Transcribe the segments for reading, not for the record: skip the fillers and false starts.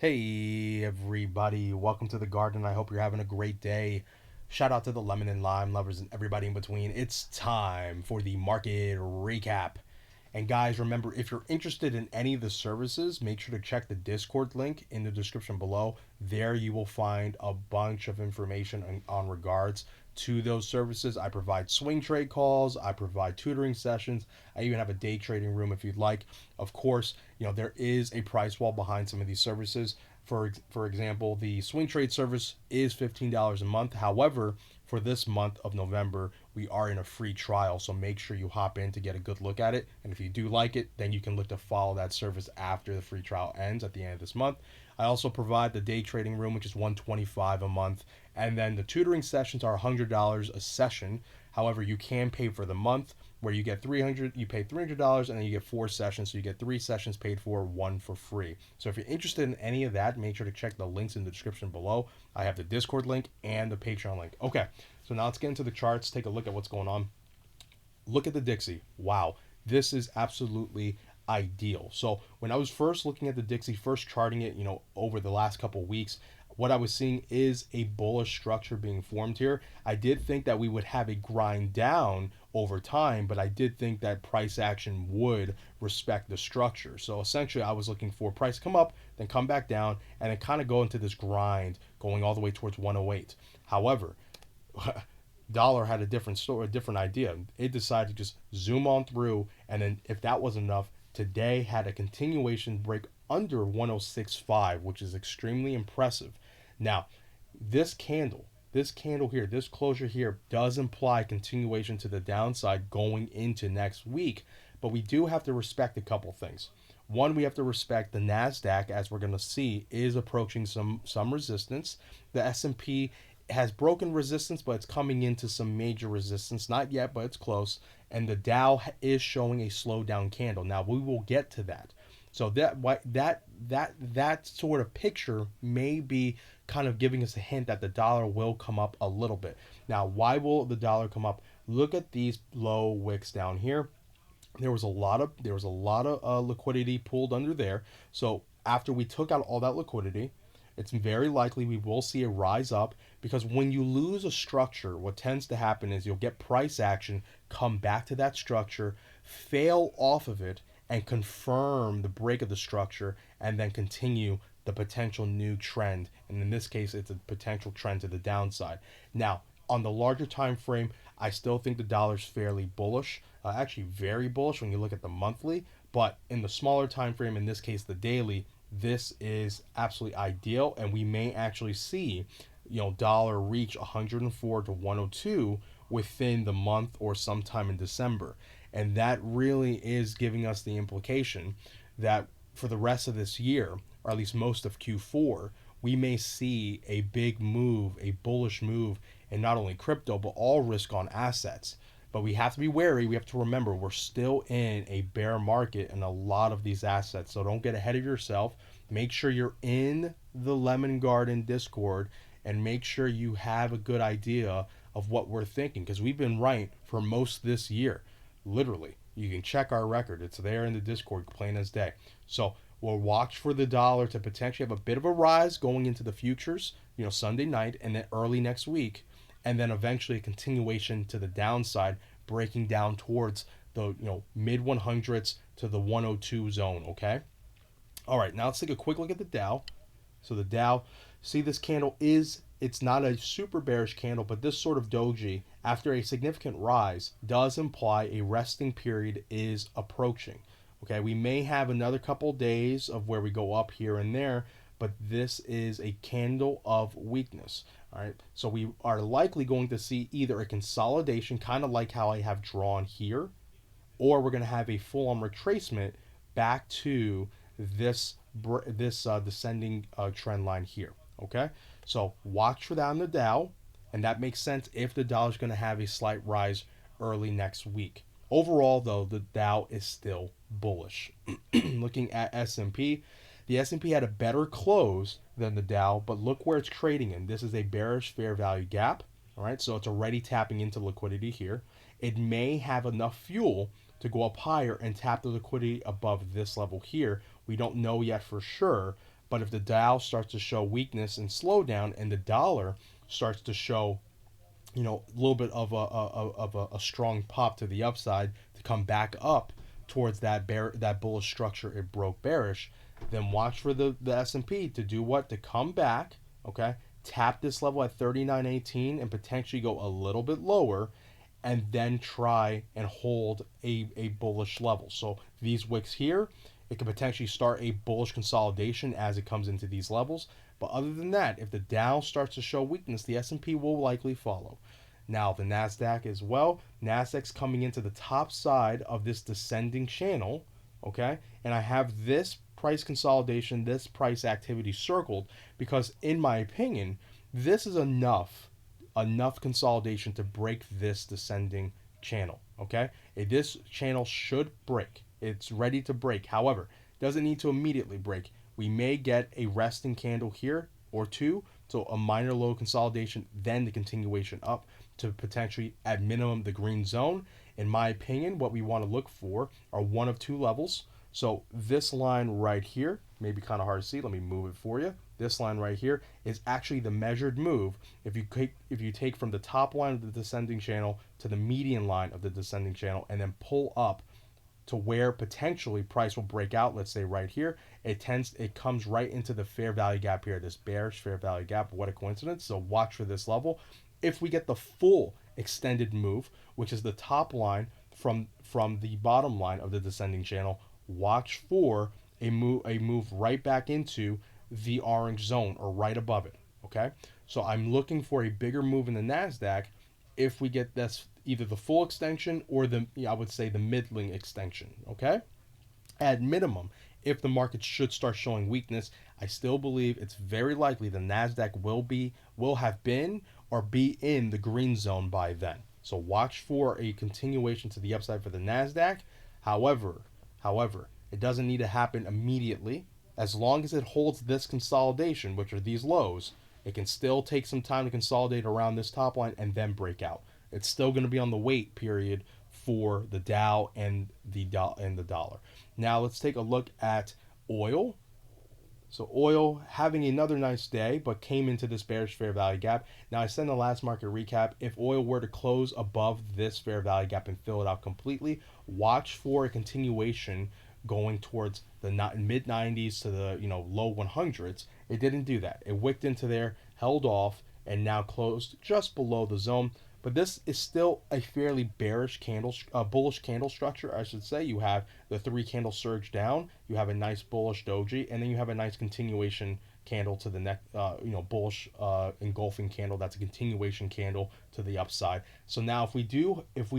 Hey everybody, welcome to the garden. I hope you're having a great day. Shout out to the lemon and lime lovers and everybody in between. It's time for the market recap. And guys, remember, if you're interested in any of the services, make sure to check the Discord link in the description below. There you will find a bunch of information on regards to those services. I provide swing trade calls, I provide tutoring sessions, I even have a day trading room if you'd like. Of course, there is a price wall behind some of these services. For example, the swing trade service is $15 a month. However, for this month of November, we are in a free trial, so make sure you hop in to get a good look at it. And if you do like it, then you can look to follow that service after the free trial ends at the end of this month. I also provide the day trading room, which is $125 a month, and then the tutoring sessions are $100 a session. However, you can pay for the month, where you get you pay $300, and then you get 4 sessions, so you get 3 sessions paid for, one for free. So if you're interested in any of that, make sure to check the links in the description below. I have the Discord link and the Patreon link. Okay, so now let's get into the charts, take a look at what's going on. Look at the Dixie. Wow, this is absolutely ideal. So when I was first looking at the Dixie, first charting it, over the last couple weeks, what I was seeing is a bullish structure being formed here. I did think that we would have a grind down over time, but I did think that price action would respect the structure. So essentially, I was looking for price come up, then come back down, and then kind of go into this grind going all the way towards 108. However, dollar had a different story, a different idea. It decided to just zoom on through, and then if that wasn't enough, today had a continuation break under 106.5, which is extremely impressive. Now, this candle, here, this closure here does imply continuation to the downside going into next week, but we do have to respect a couple things. One, we have to respect the NASDAQ, as we're going to see, is approaching some resistance. The S&P has broken resistance, but it's coming into some major resistance. Not yet, but it's close. And the Dow is showing a slowdown candle. Now we will get to that. So that sort of picture may be kind of giving us a hint that the dollar will come up a little bit. Now, why will the dollar come up? Look at these low wicks down here. There was a lot of liquidity pulled under there. So after we took out all that liquidity, it's very likely we will see a rise up, because when you lose a structure, what tends to happen is you'll get price action, come back to that structure, fail off of it, and confirm the break of the structure, and then continue the potential new trend. And in this case, it's a potential trend to the downside. Now, on the larger time frame, I still think the dollar's fairly bullish, actually very bullish when you look at the monthly. But in the smaller time frame, in this case the daily, this is absolutely ideal, and we may actually see dollar reach 104 to 102 within the month or sometime in December. And that really is giving us the implication that for the rest of this year, or at least most of Q4, we may see a big move, a bullish move in not only crypto but all risk on assets. But we have to be wary. We have to remember we're still in a bear market in a lot of these assets. So don't get ahead of yourself. Make sure you're in the Lemon Garden Discord, and make sure you have a good idea of what we're thinking, because we've been right for most this year. Literally, you can check our record. It's there in the Discord, plain as day. So we'll watch for the dollar to potentially have a bit of a rise going into the futures, Sunday night, and then early next week, and then eventually a continuation to the downside, breaking down towards the mid 100s to the 102 zone. Okay. All right, now let's take a quick look at the Dow. So the Dow, see, this candle it's not a super bearish candle, but this sort of doji after a significant rise does imply a resting period is approaching. Okay, we may have another couple days of where we go up here and there, but this is a candle of weakness. All right, so we are likely going to see either a consolidation, kind of like how I have drawn here, or we're going to have a full-on retracement back to this descending trend line here. Okay, so watch for that on the Dow, and that makes sense if the dollar is going to have a slight rise early next week. Overall, though, the Dow is still bullish. Looking at S&P, the S&P had a better close than the Dow, but look where it's trading in. This is a bearish fair value gap. All right, so it's already tapping into liquidity here. It may have enough fuel to go up higher and tap the liquidity above this level here. We don't know yet for sure, But if the Dow starts to show weakness and slowdown, and the dollar starts to show, a little bit of a strong pop to the upside to come back up towards that bullish structure it broke bearish, then watch for the S&P to do what? To come back, okay? Tap this level at 39.18 and potentially go a little bit lower, and then try and hold a bullish level. So these wicks here, it could potentially start a bullish consolidation as it comes into these levels. But other than that, if the Dow starts to show weakness, the S&P will likely follow. Now the NASDAQ as well. NASDAQ's coming into the top side of this descending channel, okay? And I have this price consolidation, this price activity circled because in my opinion, this is enough consolidation to break this descending channel, okay? This channel should break. It's ready to break. However, doesn't need to immediately break. We may get a resting candle here or two, so a minor low consolidation, then the continuation up to potentially, at minimum, the green zone. In my opinion, what we want to look for are one of two levels. So this line right here may be kind of hard to see. Let me move it for you. This line right here is actually the measured move. If you take from the top line of the descending channel to the median line of the descending channel and then pull up to where potentially price will break out, let's say right here, it comes right into the fair value gap here, this bearish fair value gap. What a coincidence. So watch for this level. If we get the full extended move, which is the top line from the bottom line of the descending channel, watch for a move right back into the orange zone or right above it. Okay, so I'm looking for a bigger move in the NASDAQ if we get this, either the full extension or I would say the middling extension. Okay, at minimum, if the market should start showing weakness, I still believe it's very likely the NASDAQ will have been or be in the green zone by then. So watch for a continuation to the upside for the NASDAQ. However, it doesn't need to happen immediately. As long as it holds this consolidation, which are these lows, it can still take some time to consolidate around this top line and then break out. It's still going to be on the wait period for the Dow and the dollar. Now let's take a look at oil. So oil having another nice day, but came into this bearish fair value gap. Now I said in the last market recap, if oil were to close above this fair value gap and fill it out completely, watch for a continuation going towards the mid 90s to the low 100s. It didn't do that. It wicked into there, held off, and now closed just below the zone. But this is still a fairly bearish bullish candle structure, I should say. You have the 3 candle surge down, you have a nice bullish doji, and then you have a nice continuation candle to the next, bullish engulfing candle. That's a continuation candle to the upside. So now if we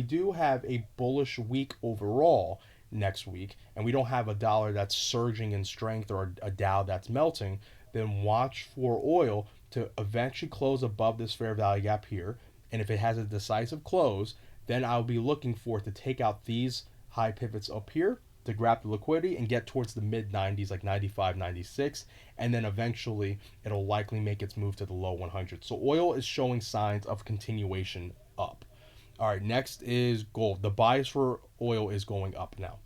do have a bullish week overall next week, and we don't have a dollar that's surging in strength or a Dow that's melting, then watch for oil to eventually close above this fair value gap here. And if it has a decisive close, then I'll be looking for it to take out these high pivots up here to grab the liquidity and get towards the mid 90s, like 95, 96, and then eventually it'll likely make its move to the low 100. So oil is showing signs of continuation up. All right, next is gold. The bias for oil is going up now.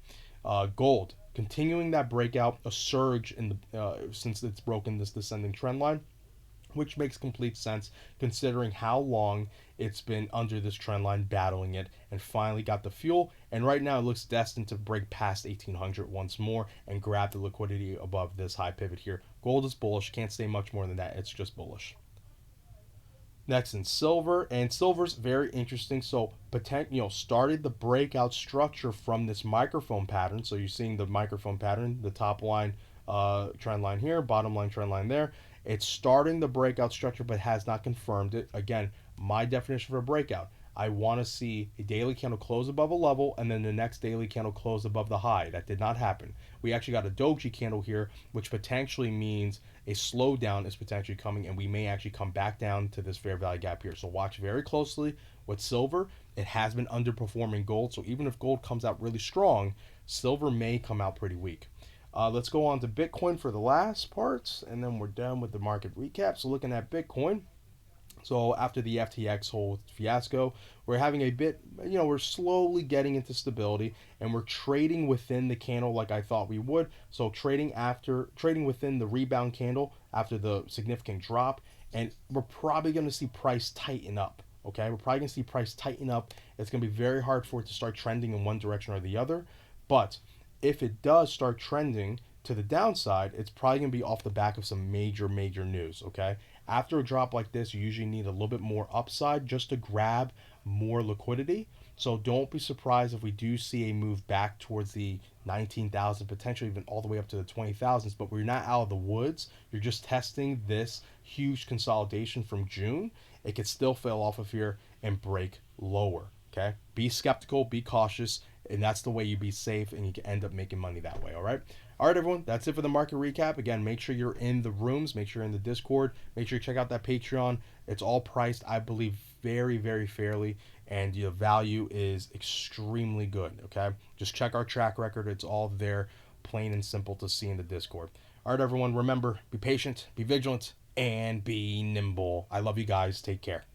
Gold continuing that breakout, a surge in the since it's broken this descending trend line, which makes complete sense considering how long it's been under this trend line battling it, and finally got the fuel, and right now it looks destined to break past 1800 once more and grab the liquidity above this high pivot here. Gold is bullish, can't say much more than that, it's just bullish. Next in silver, and silver's very interesting. So started the breakout structure from this microphone pattern. So you're seeing the microphone pattern, the top line trend line here, bottom line trend line there. It's starting the breakout structure but has not confirmed it. Again, my definition for a breakout, I want to see a daily candle close above a level and then the next daily candle close above the high. That did not happen. We actually got a doji candle here, which potentially means a slowdown is potentially coming, and we may actually come back down to this fair value gap here. So watch very closely with silver. It has been underperforming gold, so even if gold comes out really strong, silver may come out pretty weak. Let's go on to Bitcoin for the last parts, and then we're done with the market recap. So looking at Bitcoin, So after the FTX whole fiasco, we're having a bit, we're slowly getting into stability, and we're trading within the candle like I thought we would. So trading within the rebound candle after the significant drop, and we're probably going to see price tighten up. Okay, we're probably going to see price tighten up. It's going to be very hard for it to start trending in one direction or the other. But if it does start trending to the downside, it's probably going to be off the back of some major, major news. Okay, after a drop like this, you usually need a little bit more upside just to grab more liquidity. So don't be surprised if we do see a move back towards the 19,000, potentially even all the way up to the 20,000s. But we're not out of the woods. You're just testing this huge consolidation from June. It could still fail off of here and break lower. Okay, be skeptical, be cautious, and that's the way you be safe, and you can end up making money that way. All right, everyone, that's it for the market recap. Again, make sure you're in the rooms, make sure you're in the Discord, make sure you check out that Patreon. It's all priced, I believe, very, very fairly, and the value is extremely good. Okay, just check our track record. It's all there, plain and simple to see in the Discord. All right, everyone, remember, be patient, be vigilant, and be nimble. I love you guys. Take care.